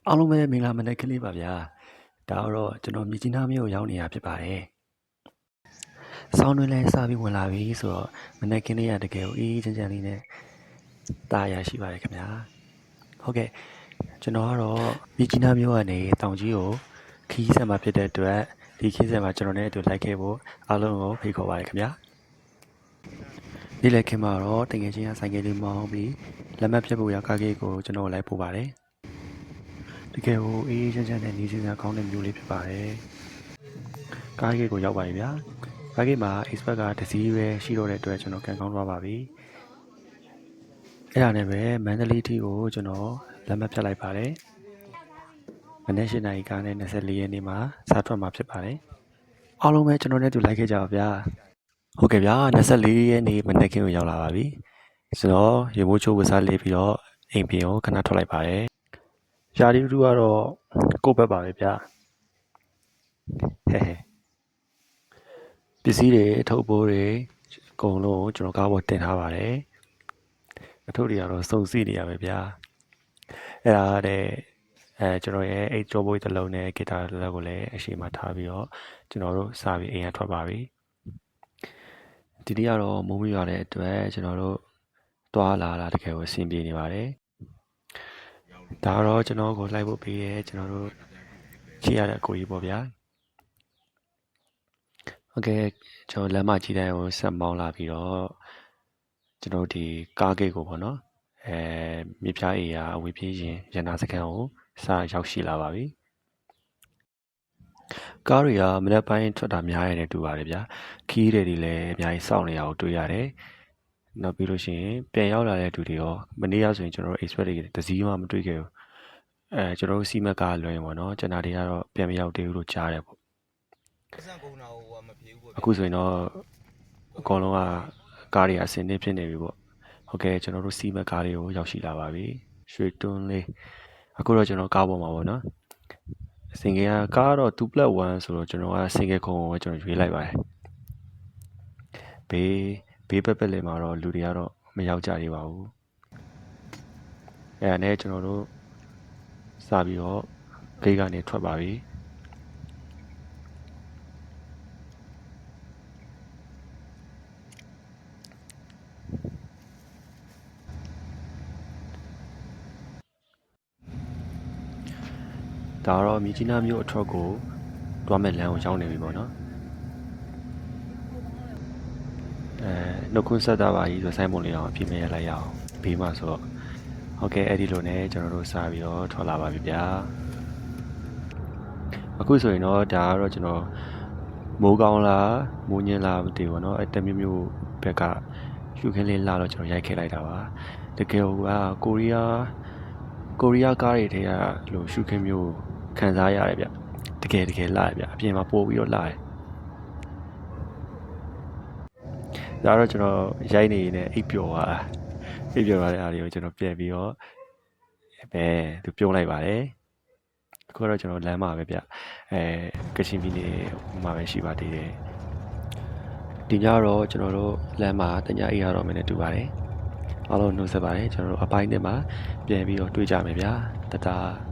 အားလုံးပဲမင်္ဂလာမနက်ကလေးပါဗျာဒါတော့ကျွန်တော်မြကြီးနားမြို့ရောက်နေတာဖြစ်ပါတယ်ဆောင်းတွင်လည်းစပြီးဝင်လာပြီဆိုတော့မနက်ကင်းလေးရတကယ်ကိုအေးချမ်းချမ်းလေးနဲ့တာယာရှိပါတယ်ခင်ဗျာဟုတ်ကဲ့ကျွန်တော်ကတော့မြကြီးနားမြို့ကနေတောင်ကြီးကိုခီးဆက်မှာဖြစ်တဲ့အတွက်ဒီခီးဆက်မှာကျွန်တော်နဲ့အတူလိုက်ခဲ့ဖို့အားလုံးကိုဖိတ်ခေါ်ပါတယ်ခင်ဗျာဒီလက်ခင်မှာတော့တကယ်ချင်းကဆိုင်ကယ်လေးမောင်းပြီးလက်မှတ်ဖြတ်ဖို့ရကားကြီးကိုကျွန်တော်လိုက်ပို့ပါတယ်တကယ်ကိုအေးချမ်းချမ်းနဲ့နေစရာကောင်းတဲ့မျိုးလေးဖြစ်ပါတယ်။ကားဂိတ်ကိုရောက်ပါပြီဗျာ။ကားဂိတ်မှာ expert ကတစ်စီးပဲရှိတော့တဲ့အတွက်ကျွန်တော်ကန်ကောင်းသွားပါပြီ။အဲ့ဒါနဲ့ပဲမန္တလေးထိကိုကျွန်တော်လက်မှတ်ဖြတ်လိုက်ပါတယ်။မနေ့၈နာရီကားနဲ့24ရက်နေ့မှာစားထွက်မှာဖြစ်ပါတယ်။အားလုံးပဲကျွန်တော်နဲ့တူလိုက်ခဲ့ကြပါဗျာ။ဟုတ်ကဲ့ဗျာ24ရက်နေ့မနေ့ကကိုရောက်လာပါပြီ။ကျွန်တော်ရေမိုးချိုးဝစားလေးပြီးတော့အိမ်ပြင်ကိုခဏထွက်လိုက်ပါတယ်။ရာဒီတူကတော့ကိုယ့်ဘက်ပါပဲဗျာဟဲ့ပစ္စည်းတွေအထုပ်ပိုးတွေအကုန်လုံးကျွန်တော်ကားပေါ်တင်ထားပါတယ်အထုပ်တွေကတော့စုံစီနေရပဲဗျာအဲ့ဒါတဲ့ကျွန်တော်ရဲ့အဲ့ကြောဘွေးတစ်လုံးနဲ့ဂီတာတစ်လုံးကိုလည်းအရှိမထားပြီးတော့ကျွန်တော်တို့စပြီးအိမ်ကထွက်ပါပြီဒီနေ့ကတော့မိုးမရွာတဲ့အတွက်ကျွန်တော်တို့တွားလာတကယ်ကိုအဆင်ပြေနေပါတယ်ဒါတော့ကျွန်တော်ကိုလိုက်ဖို့ပေးရဲကျွန်တော်တို့ချီရတဲ့ကိုကြီးပေါ့ဗျာဟုတ်ကဲ့ကျွန်တော်လမ်းမကြီးတိုင်းကိုဆက်မောင်းလာပြီးတော့ကျွန်တော်ဒီကားဂိတ်ကိုပေါ့နော်မြပြအေးအဝေးပြေးရင်ရန်နာစခန်းကိုစရောက်ရှိလာပါပြီကားတွေကမနက်ပိုင်းထွက်တာများရတယ်တူပါတယ်ဗျာခီးတွေလည်းအများကြီးစောင့်နေရအောင်တွေ့ရတယ်နောက်ပြီးလို့ရှိရင်ပြန်ရောက်လာတဲ့သူတွေရောမနေ့ကဆိုရင်ကျွန်တော်တို့ expert တွေတစည်းမှမတွေ့ခဲ့ဘူးကျွန်တော်တို့စီမက်ကလွယ်ရင်ပေါ့နော်ကျွန်တော်တွေကတော့ပြန်မရောက်သေးဘူးလို့ကြားတယ်ပေါ့အခုဆိုရင်တော့အကောင်လုံးကကားတွေအစင်းနေဖြစ်နေပြီပေါ့ဟုတ်ကဲ့ကျွန်တော်တို့စီမက်ကားတွေကိုရောက်ရှိလာပါပြီရွှေတွန်းလေးအခုတော့ကျွန်တော်ကားပေါ်မှာပေါ့နော်စင်ကယ်ကားတော့ 2+1 ဆိုတော့ကျွန်တော်ကစင်ကယ်ခုံကိုပဲကျွန်တော်ရွေးလိုက်ပါတယ်ဘေးပက်လေးမှာတော့လူတွေကတော့မရောက်ကြသေးပါဘူးအဲ့ဒါနဲ့ကျွန်တော်တို့စပြီးတော့ဂိတ်ကနေထွက်ပါပြီဒါတော့မြကြီးနားမြို့အထွက်ကိုတွားမဲ့လမ်းကိုရောက်နေပြီပေါ့နော်နှုတ်ခွန်းဆက်တာပါကြီးဆိုဆိုင်းပုံလေးအောင်အပြည့်မဲ့ရလိုက်ရအောင်ဘေးမှာဆိုတော့ဟုတ်ကဲ့အဲ့ဒီလိုနဲ့ကျွန်တော်တို့စပြီးတော့ထွက်လာပါပြီဗျာအခုဆိုရင်တော့ဒါကတော့ကျွန်တော်မိုးကောင်းလားမိုးညင်းလားမသိဘူးเนาะအဲ့တမျိုးဘက်ကရှုခင်းလေးလာတော့ကျွန်တော်ရိုက်ခဲ့လိုက်တာပါတကယ်ကကိုရီးယားကားတွေထဲကလို့ရှုခင်းမျိုးခံစားရတယ်ဗျတကယ်လာရဗျအပြင်မှာပို့ပြီးတော့လာတယ်ဒါတော့ကျွန်တော်ရိုက်နေနေအိပ်ပျော်သွားတဲ့အားတွေကိုကျွန်တော်ပြန်ပြီးတော့သူပြုံးလိုက်ပါတယ်အခုတော့ကျွန်တော်လမ်းမှာပဲဗျကချင်ပြည်နယ်မှာပဲရှိပါသေးတယ်ဒီညတော့ကျွန်တော်တို့လမ်းမှာတညအိပ်ရတော့မယ်နဲ့တူပါတယ်အားလုံးနှုတ်ဆက်ပါတယ်ကျွန်တော်တို့အပိုင်းနဲ့မှာပြန်ပြီးတော့တွေ့ကြမယ်ဗျာတတား